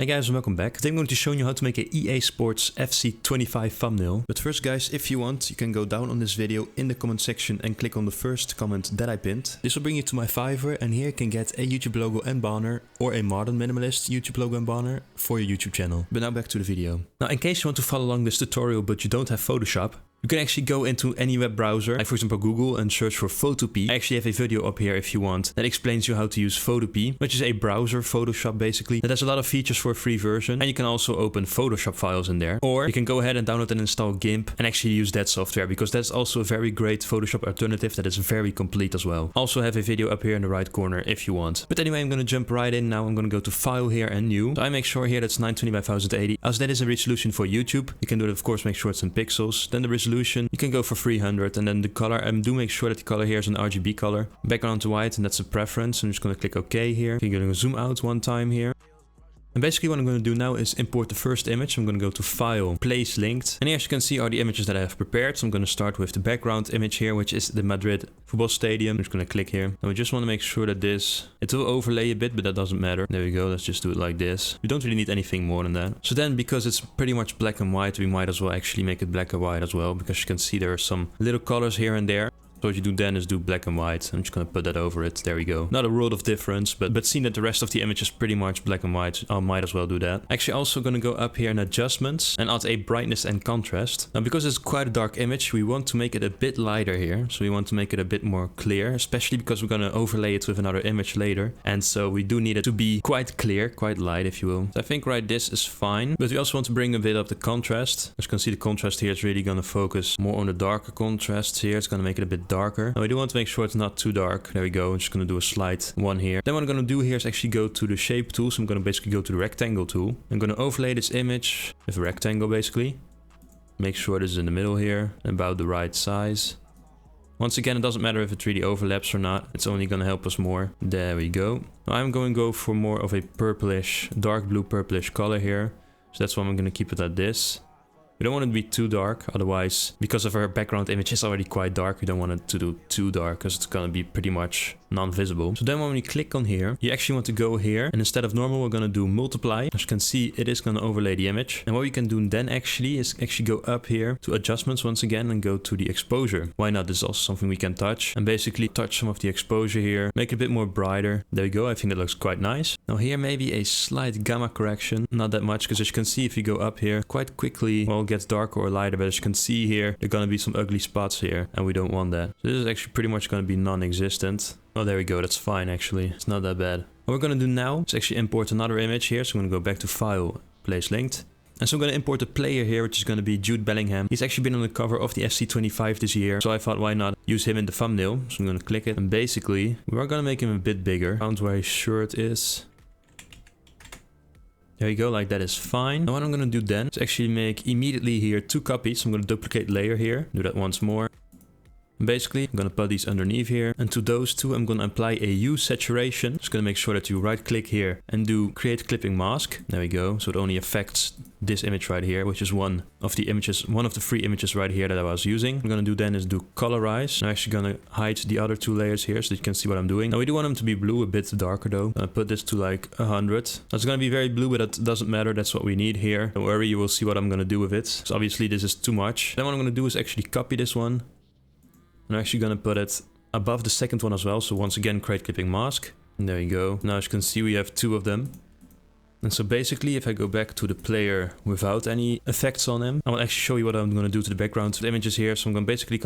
Hey guys, and welcome back. Today I'm going to show you how to make a EA Sports FC 25 thumbnail. But first guys, if you want, you can go down on this video in the comment section and click on the first comment that I pinned. This will bring you to my Fiverr, and here you can get a YouTube logo and banner or a modern minimalist YouTube logo and banner for your YouTube channel. But now back to the video. Now in case you want to follow along this tutorial but you don't have Photoshop, you can actually go into any web browser, like for example Google, and search for Photopea. I actually have a video up here if you want that explains you how to use Photopea, which is a browser Photoshop basically that has a lot of features for a free version, and you can also open Photoshop files in there. Or you can go ahead and download and install Gimp and actually use that software, because that's also a very great Photoshop alternative that is very complete as well. Also have a video up here in the right corner if you want. But anyway, I'm gonna jump right in now. I'm gonna go to File here and New. So I make sure here that's 920 by 1080, as that is a resolution for YouTube. You can do it, of course, make sure it's in pixels. Then the resolution, you can go for 300, and then the color, do make sure that the color here is an RGB color. Background to white, and that's a preference. I'm just going to click OK here. I'm going to zoom out one time here. And basically what I'm going to do now is import the first image. I'm going to go to File, Place Linked. And here, as you can see, are the images that I have prepared. So I'm going to start with the background image here, which is the Madrid football stadium. I'm just going to click here. And we just want to make sure that it will overlay a bit, but that doesn't matter. There we go. Let's just do it like this. We don't really need anything more than that. So then, because it's pretty much black and white, we might as well actually make it black and white as well, because you can see there are some little colors here and there. So what you do then is do black and white. I'm just going to put that over it. There we go. Not a world of difference, but seeing that the rest of the image is pretty much black and white, I might as well do that. Actually, also going to go up here in adjustments and add a brightness and contrast. Now, because it's quite a dark image, we want to make it a bit lighter here. So we want to make it a bit more clear, especially because we're going to overlay it with another image later. And so we do need it to be quite clear, quite light, if you will. So I think right this is fine, but we also want to bring a bit up the contrast. As you can see, the contrast here is really going to focus more on the darker contrasts here. It's going to make it a bit darker. Now we do want to make sure it's not too dark. There we go. I'm just going to do a slight one here. Then what I'm going to do here is actually go to the shape tool. So I'm going to basically go to the rectangle tool. I'm going to overlay this image with a rectangle basically. Make sure this is in the middle here, about the right size. Once again, it doesn't matter if it really overlaps or not. It's only going to help us more. There we go. Now I'm going to go for more of a purplish, dark blue purplish color here. So that's why I'm going to keep it at this. We don't want it to be too dark, otherwise, because of our background image is already quite dark, we don't want it to do too dark, because it's gonna be pretty much non-visible. So then when we click on here, you actually want to go here, and instead of normal, we're gonna do multiply. As you can see, it is gonna overlay the image. And what we can do then actually is go up here to adjustments once again and go to the exposure. Why not? This is also something we can touch, and basically touch some of the exposure here, make it a bit more brighter. There we go. I think that looks quite nice. Now here, maybe a slight gamma correction, not that much, because as you can see, if you go up here, quite quickly, well, gets darker or lighter, but as you can see here, there are going to be some ugly spots here, and we don't want that. So this is actually pretty much going to be non-existent. Oh, there we go. That's fine, actually. It's not that bad. What we're going to do now is actually import another image here. So I'm going to go back to File, Place Linked. And so I'm going to import a player here, which is going to be Jude Bellingham. He's actually been on the cover of the FC 25 this year. So I thought, why not use him in the thumbnail? So I'm going to click it. And basically, we are going to make him a bit bigger. Around where his shirt is. There you go, like that is fine. Now what I'm going to do then is actually make immediately here 2 copies. I'm going to duplicate layer here, do that once more. And basically, I'm going to put these underneath here. And to those two, I'm going to apply a hue saturation. Just going to make sure that you right click here and do create clipping mask. There we go. So it only affects this image right here, which is one of the 3 images right here that I was using. What I'm going to do then is do colorize. I'm actually going to hide the other 2 layers here so that you can see what I'm doing. Now we do want them to be blue, a bit darker though. I'm going to put this to like 100. That's going to be very blue, but that doesn't matter. That's what we need here. Don't worry, you will see what I'm going to do with it. So obviously this is too much. Then what I'm going to do is actually copy this one. I'm actually going to put it above the second one as well. So once again, create clipping mask. And there you go. Now as you can see, we have 2 of them. And so basically, if I go back to the player without any effects on him, I will actually show you what I'm going to do to the background of the images here. So I'm going to basically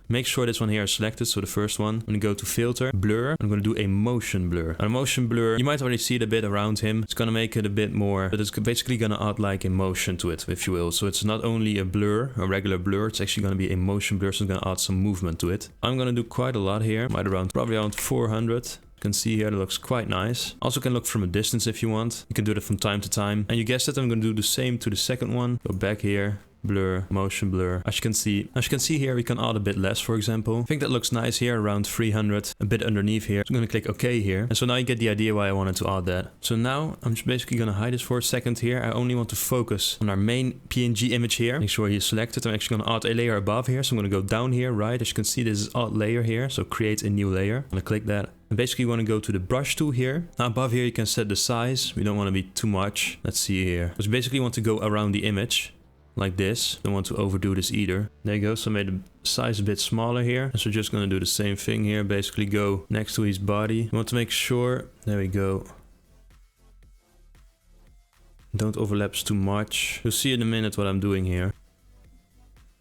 make sure this one here is selected. So the first one, I'm going to go to filter, blur. I'm going to do a motion blur. And a motion blur, you might already see it a bit around him. It's going to make it a bit more, but it's basically going to add like a motion to it, if you will. So it's not only a blur, a regular blur, it's actually going to be a motion blur. So it's going to add some movement to it. I'm going to do quite a lot here, probably around 400. You can see here it looks quite nice. Also can look from a distance if you want. You can do that from time to time. And you guessed it, I'm going to do the same to the second one. Go back here. Blur, motion blur. As you can see here, we can add a bit less, for example. I think that looks nice here, around 300, a bit underneath here. So I'm going to click OK here. And so now you get the idea why I wanted to add that. So now I'm just basically going to hide this for a second here. I only want to focus on our main PNG image here. Make sure he's selected. I'm actually going to add a layer above here. So I'm going to go down here, right? As you can see, this is add layer here. So create a new layer. I'm going to click that. And basically you want to go to the brush tool here. Now above here you can set the size. We don't want to be too much. Let's see here. Because we basically want to go around the image like this. Don't want to overdo this either. There you go. So I made the size a bit smaller here. And so we're just going to do the same thing here. Basically go next to his body. We want to make sure, there we go, don't overlap too much. You'll see in a minute what I'm doing here.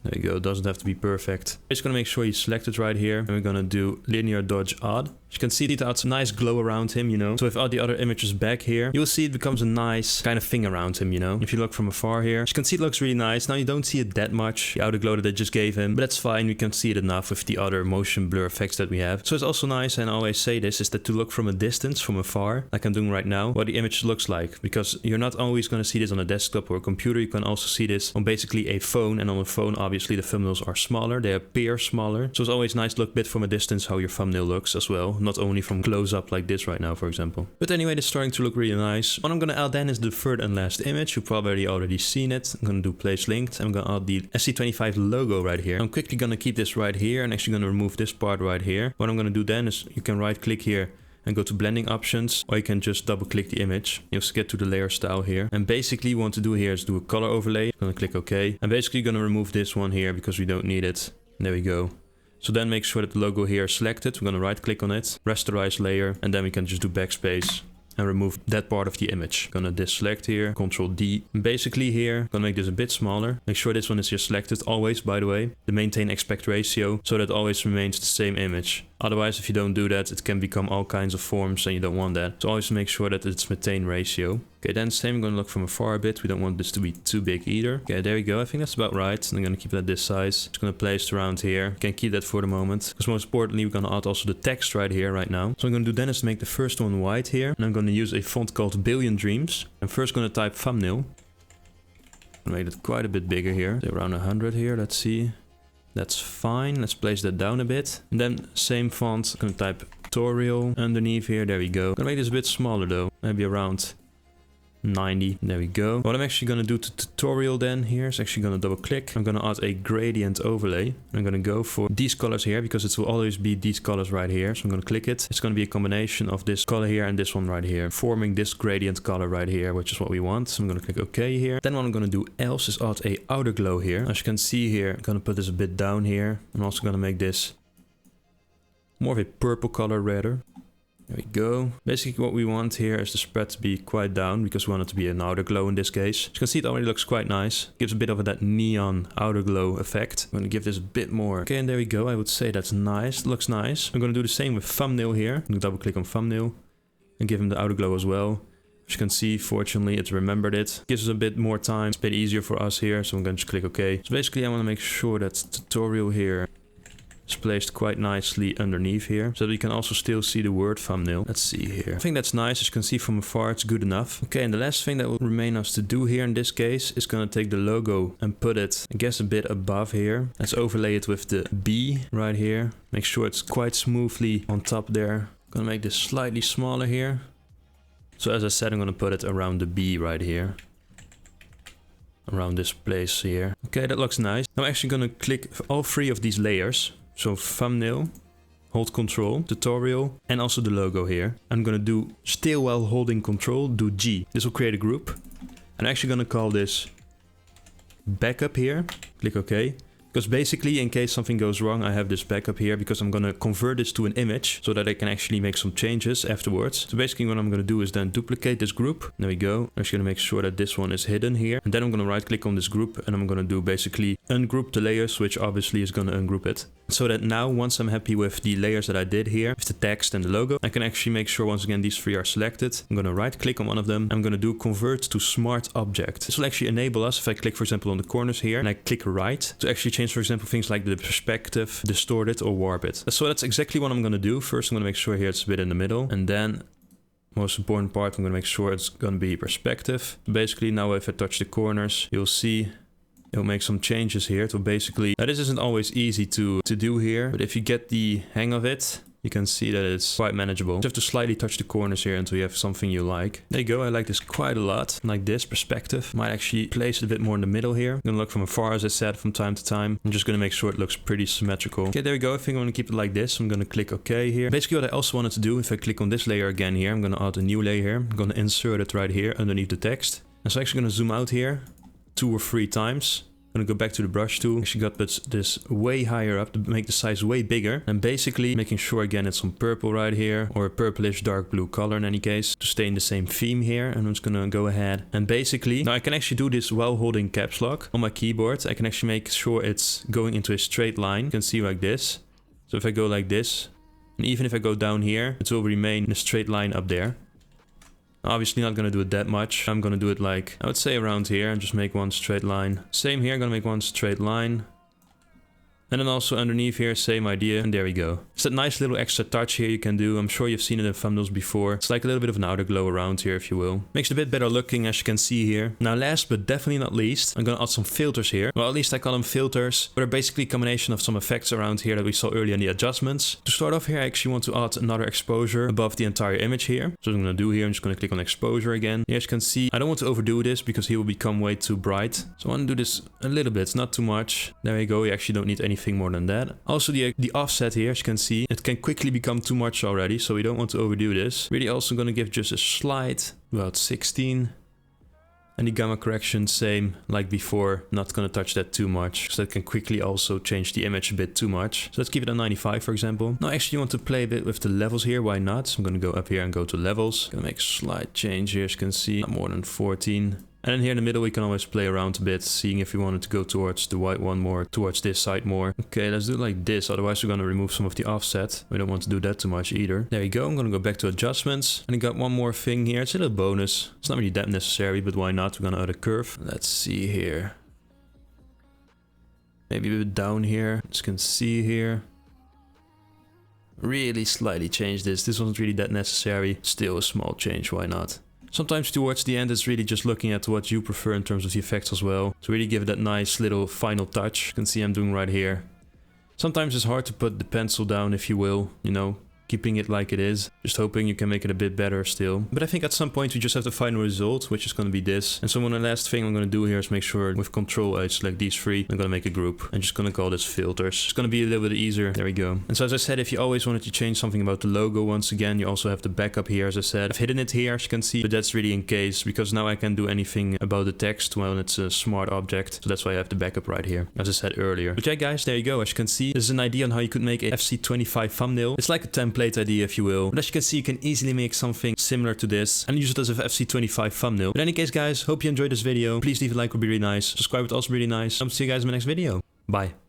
There you go, it doesn't have to be perfect. We're just gonna make sure you select it right here. And we're gonna do linear dodge odd. You can see it's a nice glow around him, you know. So with all the other images back here, you'll see it becomes a nice kind of thing around him, you know. If you look from afar here, you can see it looks really nice. Now you don't see it that much, the outer glow that I just gave him, but that's fine. We can see it enough with the other motion blur effects that we have. So it's also nice, and I always say this, is that to look from a distance, from afar, like I'm doing right now, what the image looks like. Because you're not always gonna see this on a desktop or a computer. You can also see this on basically a phone, and on a phone, obviously the thumbnails are smaller. They appear smaller. So it's always nice to look a bit from a distance how your thumbnail looks as well, not only from close up like this right now, for example. But anyway, it's starting to look really nice. What I'm gonna add then is the third and last image. You've probably already seen it. I'm gonna do place linked. I'm gonna add the SC25 logo right here. I'm quickly gonna keep this right here and actually gonna remove this part right here. What I'm gonna do then is you can right click here and go to blending options, or you can just double click the image. You'll get to the layer style here. And basically what you want to do here is do a color overlay. I'm gonna click OK. I'm basically gonna remove this one here because we don't need it. There we go. So then make sure that the logo here is selected. We're gonna right click on it, rasterize layer, and then we can just do backspace and remove that part of the image. Gonna deselect here, Control D. And basically here, gonna make this a bit smaller. Make sure this one is here selected always, by the way. The maintain aspect ratio, so that it always remains the same image. Otherwise, if you don't do that, it can become all kinds of forms and you don't want that. So always make sure that it's maintain ratio. Okay, then same, I'm gonna look from afar a bit. We don't want this to be too big either. Okay, there we go. I think that's about right. I'm gonna keep it at this size. Just gonna place it around here. You can keep that for the moment. Because most importantly, we're gonna add also the text right here, right now. So I'm gonna do then is make the first one white here. And I'm gonna use a font called Billion Dreams. I'm first gonna type thumbnail. Make it quite a bit bigger here. Say around 100 here, let's see. That's fine. Let's place that down a bit. And then same font, I'm gonna type tutorial underneath here. There we go. I'm gonna make this a bit smaller though. Maybe around 90. There we go. What I'm actually gonna do to tutorial then here is actually gonna double click. I'm gonna add a gradient overlay. I'm gonna go for these colors here because it will always be these colors right here. So I'm gonna click it. It's gonna be a combination of this color here and this one right here, forming this gradient color right here, which is what we want. So I'm gonna click OK here. Then what I'm gonna do else is add a outer glow here. As you can see here, I'm gonna put this a bit down here. I'm also gonna make this more of a purple color rather. There we go. Basically what we want here is the spread to be quite down because we want it to be an outer glow in this case. As you can see, it already looks quite nice. Gives a bit of that neon outer glow effect. I'm going to give this a bit more. Okay, and there we go. I would say that's nice. It looks nice. I'm going to do the same with thumbnail here. I'm going to double click on thumbnail and give him the outer glow as well. As you can see, fortunately, it's remembered it. Gives us a bit more time. It's a bit easier for us here. So I'm going to just click OK. So basically, I want to make sure that tutorial here is placed quite nicely underneath here, so that you can also still see the word thumbnail. Let's see here. I think that's nice. As you can see from afar, it's good enough. Okay, and the last thing that will remain us to do here in this case is gonna take the logo and put it, I guess, a bit above here. Let's overlay it with the B right here. Make sure it's quite smoothly on top there. Gonna make this slightly smaller here. So as I said, I'm gonna put it around the B right here. Around this place here. Okay, that looks nice. I'm actually gonna click all three of these layers. So thumbnail, hold control, tutorial, and also the logo here. I'm gonna do, still while holding control, do G. This will create a group. I'm actually gonna call this backup here. Click OK. Because basically, in case something goes wrong, I have this backup here because I'm gonna convert this to an image so that I can actually make some changes afterwards. So basically what I'm gonna do is then duplicate this group. There we go. I'm just gonna make sure that this one is hidden here. And then I'm gonna right click on this group and I'm gonna do basically ungroup the layers, which obviously is gonna ungroup it. So that now, once I'm happy with the layers that I did here, with the text and the logo, I can actually make sure once again these three are selected. I'm gonna right click on one of them. I'm gonna do convert to smart object. This will actually enable us, if I click for example on the corners here and I click right, to actually change for example things like the perspective, distort it or warp it. So that's exactly what I'm gonna do. First I'm gonna make sure here it's a bit in the middle, and then most important part, I'm gonna make sure it's gonna be perspective. Basically now if I touch the corners, you'll see it'll make some changes here. So basically, now this isn't always easy to do here, but if you get the hang of it, you can see that it's quite manageable. You have to slightly touch the corners here until you have something you like. There you go, I like this quite a lot. Like this perspective. Might actually place it a bit more in the middle here. I'm gonna look from afar, as I said, from time to time. I'm just gonna make sure it looks pretty symmetrical. Okay, there we go. I think I'm gonna keep it like this. I'm gonna click OK here. Basically what I also wanted to do, if I click on this layer again here, I'm gonna add a new layer here. I'm gonna insert it right here underneath the text. And so I'm actually gonna zoom out here 2 or 3 times. I'm gonna go back to the brush tool. Actually got this way higher up to make the size way bigger. And basically making sure again it's some purple right here, or a purplish dark blue color in any case, to stay in the same theme here. And I'm just gonna go ahead and basically, now I can actually do this while holding caps lock on my keyboard. I can actually make sure it's going into a straight line. You can see like this. So if I go like this, and even if I go down here, it will remain in a straight line up there. Obviously not gonna do it that much. I'm gonna do it like, I would say around here, and just make one straight line. Same here, I'm gonna make one straight line. And then also underneath here, same idea, and there we go. It's that nice little extra touch here you can do. I'm sure you've seen it in thumbnails before. It's like a little bit of an outer glow around here, if you will. Makes it a bit better looking, as you can see here. Now last but definitely not least, I'm gonna add some filters here. Well, at least I call them filters, but they're basically a combination of some effects around here that we saw earlier in the adjustments. To start off here, I actually want to add another exposure above the entire image here. So what I'm gonna do here, I'm just gonna click on exposure again. Here, as you can see, I don't want to overdo this because he will become way too bright. So I want to do this a little bit, not too much. There you go, you actually don't need anything more than that. Also the offset here, as you can see, it can quickly become too much already, so we don't want to overdo this. Really also gonna give just a slight, about 16. And the gamma correction, same like before, not gonna touch that too much, because that can quickly also change the image a bit too much. So let's keep it at 95 for example. Now I actually want to play a bit with the levels here, why not? So I'm gonna go up here and go to levels. Gonna make a slight change here, as you can see, not more than 14. And then here in the middle we can always play around a bit, seeing if we wanted to go towards the white one more, towards this side more. Okay, let's do it like this, otherwise we're gonna remove some of the offset. We don't want to do that too much either. There you go, I'm gonna go back to adjustments. And I got one more thing here, it's a little bonus. It's not really that necessary, but why not? We're gonna add a curve. Let's see here. Maybe a bit down here, as you can see here. Really slightly change this. This wasn't really that necessary. Still a small change, why not? Sometimes towards the end it's really just looking at what you prefer in terms of the effects as well. To really give it that nice little final touch. You can see I'm doing right here. Sometimes it's hard to put the pencil down, if you will, you know, keeping it like it is, just hoping you can make it a bit better still. But I think at some point we just have the final result, which is going to be this. And so one of the last thing I'm going to do here is make sure with Control I select these 3. I'm going to make a group. I'm just going to call this filters. It's going to be a little bit easier. There we go. And so as I said, if you always wanted to change something about the logo, once again, you also have the backup here, as I said. I've hidden it here, as you can see, but that's really in case, because now I can do anything about the text when it's a smart object. So that's why I have the backup right here, as I said earlier. But yeah, guys, there you go. As you can see, this is an idea on how you could make a FC25 thumbnail. It's like a template idea, if you will. But as you can see, you can easily make something similar to this and use it as an FC25 thumbnail. But in any case, guys, hope you enjoyed this video. Please leave a like, would be really nice. Subscribe would also be really nice. I'll see you guys in my next video. Bye.